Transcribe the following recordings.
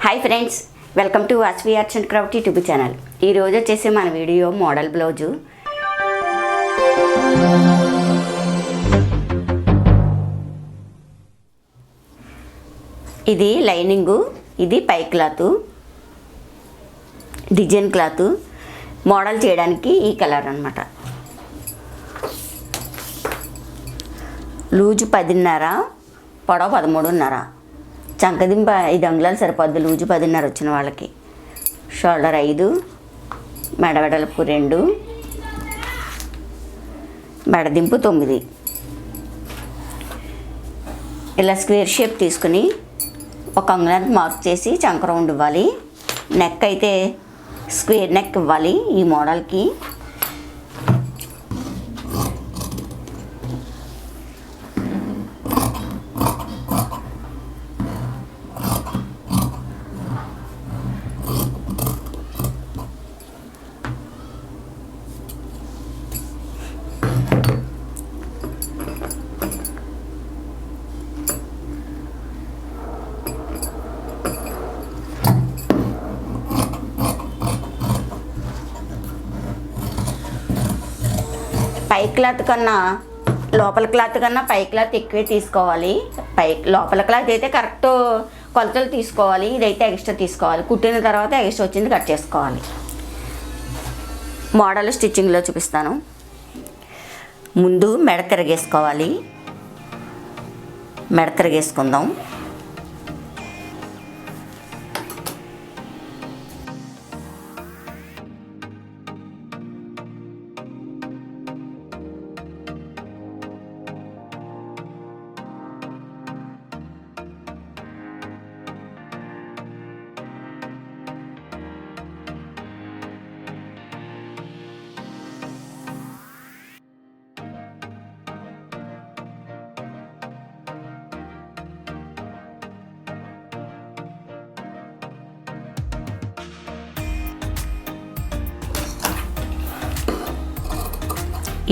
Hi friends, welcome to Vasavi-Arts&Crafts YouTube channel. ఈరోజు వచ్చేసి మన వీడియో మోడల్ బ్లౌజు. ఇది లైనింగు, ఇది పై క్లాత్, డిజైన్ క్లాత్. మోడల్ చేయడానికి ఈ కలర్ అన్నమాట. లూజు 10.5, పొడవు 13.5. చంకదింప 5 అంగుళాలు సరిపోద్ది లూజు 10.5 వచ్చిన వాళ్ళకి. షోల్డర్ 5, మెడ వెడల్పు 2, మెడదింపు 9. ఇలా స్క్వేర్ షేప్ తీసుకుని 1 అంగుళానికి మార్క్ చేసి చంక రౌండ్ ఇవ్వాలి. నెక్ అయితే స్క్వేర్ నెక్ ఇవ్వాలి ఈ మోడల్కి. పై క్లాత్ కన్నా లోపల క్లాత్ కన్నా పై క్లాత్ ఎక్కువే తీసుకోవాలి. లోపల క్లాత్ అయితే కరెక్ట్ కొలతలు తీసుకోవాలి, ఇదైతే ఎక్స్ట్రా తీసుకోవాలి. కుట్టిన తర్వాత ఎక్స్ట్రా వచ్చింది కట్ చేసుకోవాలి. మోడల్ స్టిచ్చింగ్లో చూపిస్తాను. ముందు మెడ తిరగేసుకోవాలి. మెడ తిరగేసుకుందాం.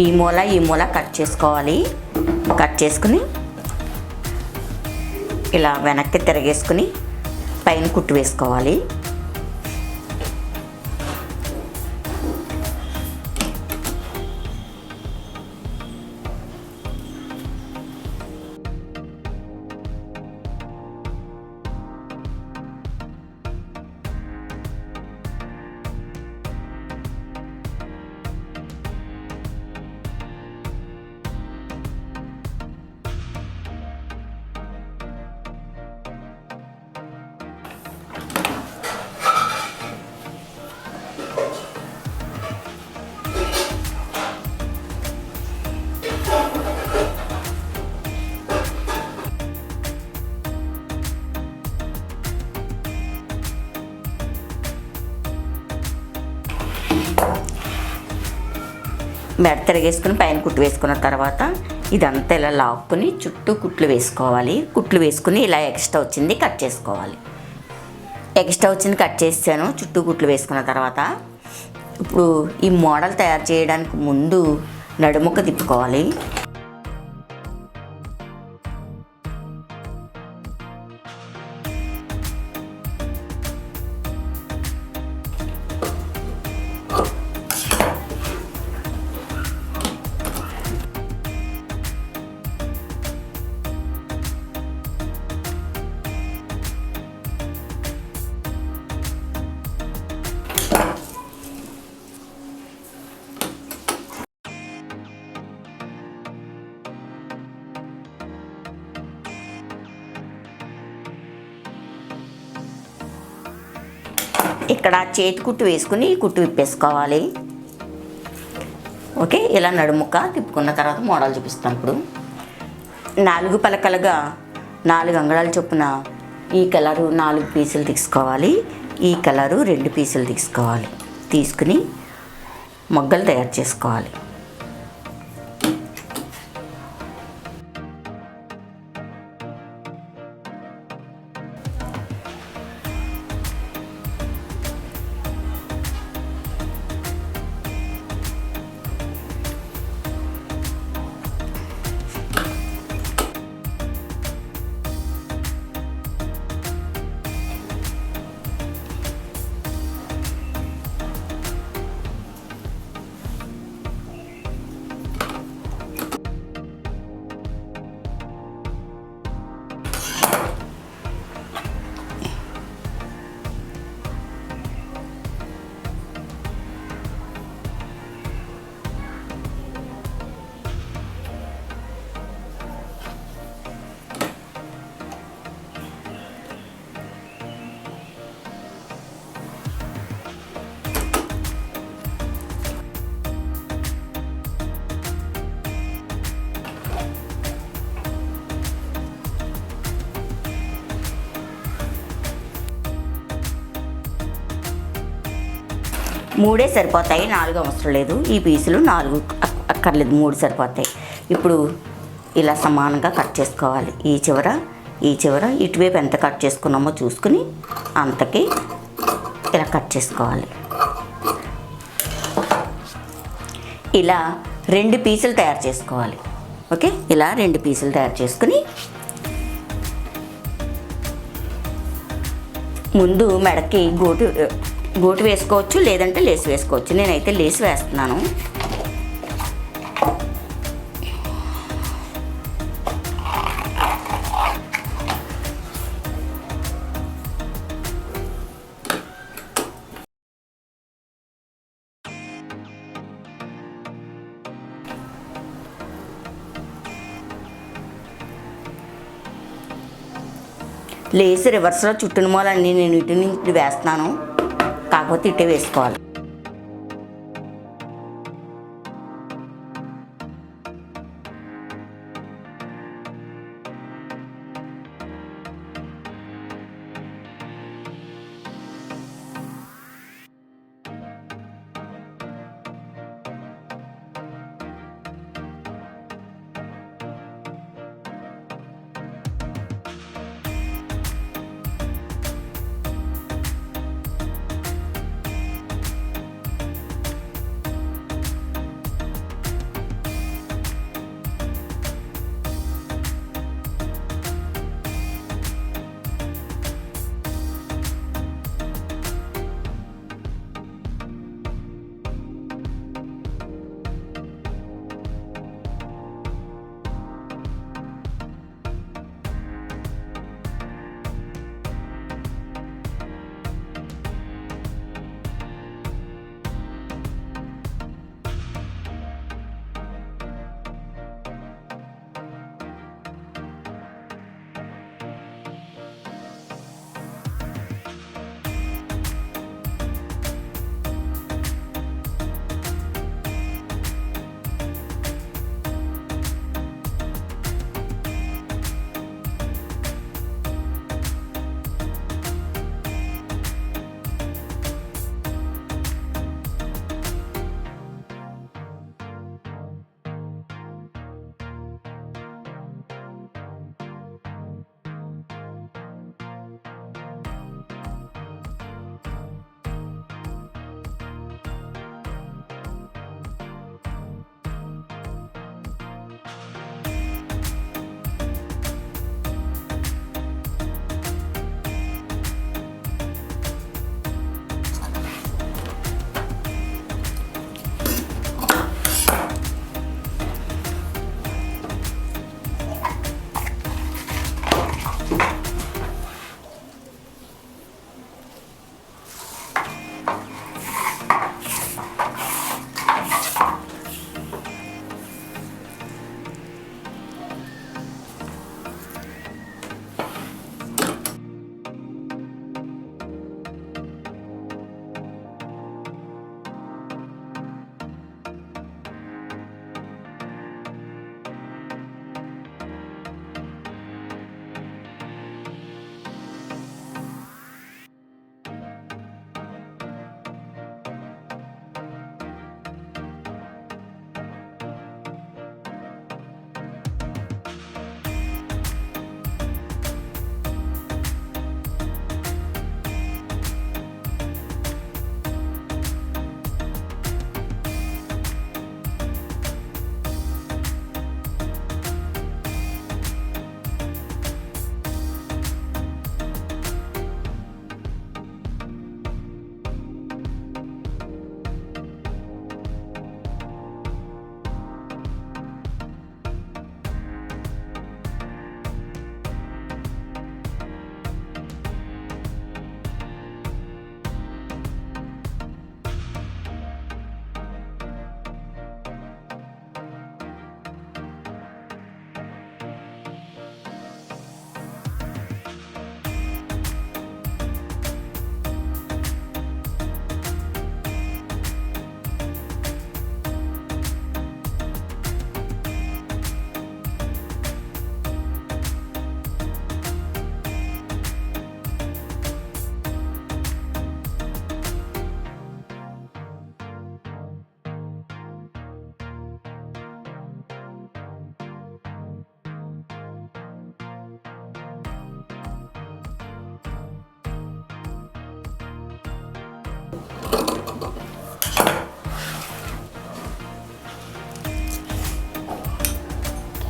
ఈ మూల కట్ చేసుకోవాలి. కట్ చేసుకుని ఇలా వెనక్కి తిరగేసుకుని పైన కుట్టు వేసుకోవాలి. మెడ తిరిగేసుకుని పైన కుట్టు వేసుకున్న తర్వాత ఇదంతా ఇలా లాక్కుని చుట్టూ కుట్లు వేసుకోవాలి. కుట్లు వేసుకుని ఇలా ఎక్స్ట్రా వచ్చింది కట్ చేసుకోవాలి. ఎక్స్ట్రా వచ్చింది కట్ చేసాను చుట్టూ కుట్లు వేసుకున్న తర్వాత. ఇప్పుడు ఈ మోడల్ తయారు చేయడానికి ముందు నడుముక్క తిప్పుకోవాలి. ఇక్కడ చేతి కుట్టు వేసుకుని కుట్టు విప్పేసుకోవాలి. ఓకే, ఇలా నడుముక్క తిప్పుకున్న తర్వాత మోడల్ చూపిస్తాను. ఇప్పుడు 4 పలకలుగా 4 అంగుళాల చొప్పున ఈ కలరు 4 పీసులు తీసుకోవాలి. ఈ కలరు 2 పీసులు తీసుకోవాలి. తీసుకుని మొగ్గలు తయారు చేసుకోవాలి. 3 సరిపోతాయి, 4 అవసరం లేదు. ఈ పీసులు 4 అక్కర్లేదు, 3 సరిపోతాయి. ఇప్పుడు ఇలా సమానంగా కట్ చేసుకోవాలి. ఈ చివర ఇటువైపు ఎంత కట్ చేసుకున్నామో చూసుకుని అంతకి ఇలా కట్ చేసుకోవాలి. ఇలా 2 పీసులు తయారు చేసుకోవాలి. ఓకే, ఇలా 2 పీసులు తయారు చేసుకుని ముందు మెడకి గోటు వేసుకోవచ్చు, లేదంటే లేస్ వేసుకోవచ్చు. నేనైతే లేస్ వేస్తున్నాను. లేస్ రివర్స్లో చుట్టిన మూలన్నీ నేను ఇటు నుంచి వేస్తున్నాను, కాకపోతే ఇటే వేసుకోవాలి.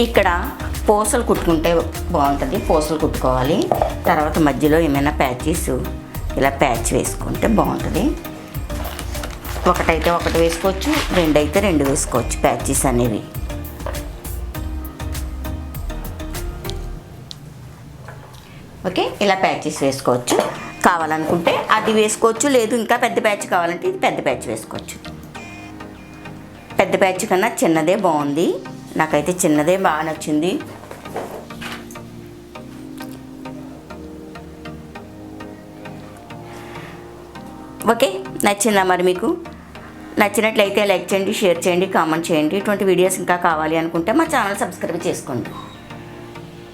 ఇక్కడ పూసలు కుట్టుకుంటే బాగుంటుంది, పూసలు కుట్టుకోవాలి. తర్వాత మధ్యలో ఏమైనా ప్యాచెస్ ఇలా ప్యాచ్ వేసుకుంటే బాగుంటుంది. ఒకటైతే ఒకటి వేసుకోవచ్చు, రెండైతే రెండు వేసుకోవచ్చు ప్యాచెస్ అనేవి. ఓకే, ఇలా ప్యాచెస్ వేసుకోవచ్చు. కావాలనుకుంటే అది వేసుకోవచ్చు, లేదు ఇంకా పెద్ద ప్యాచ్ కావాలంటే ఇది పెద్ద ప్యాచ్ వేసుకోవచ్చు. పెద్ద ప్యాచ్ కన్నా చిన్నదే బాగుంది, నాకైతే చిన్నదే బాగా నచ్చింది. ఓకే, నచ్చిందా మరి మీకు? నచ్చినట్లయితే లైక్ చేయండి, షేర్ చేయండి, కామెంట్ చేయండి. ఇటువంటి వీడియోస్ ఇంకా కావాలి అనుకుంటే మా ఛానల్ సబ్స్క్రైబ్ చేసుకోండి.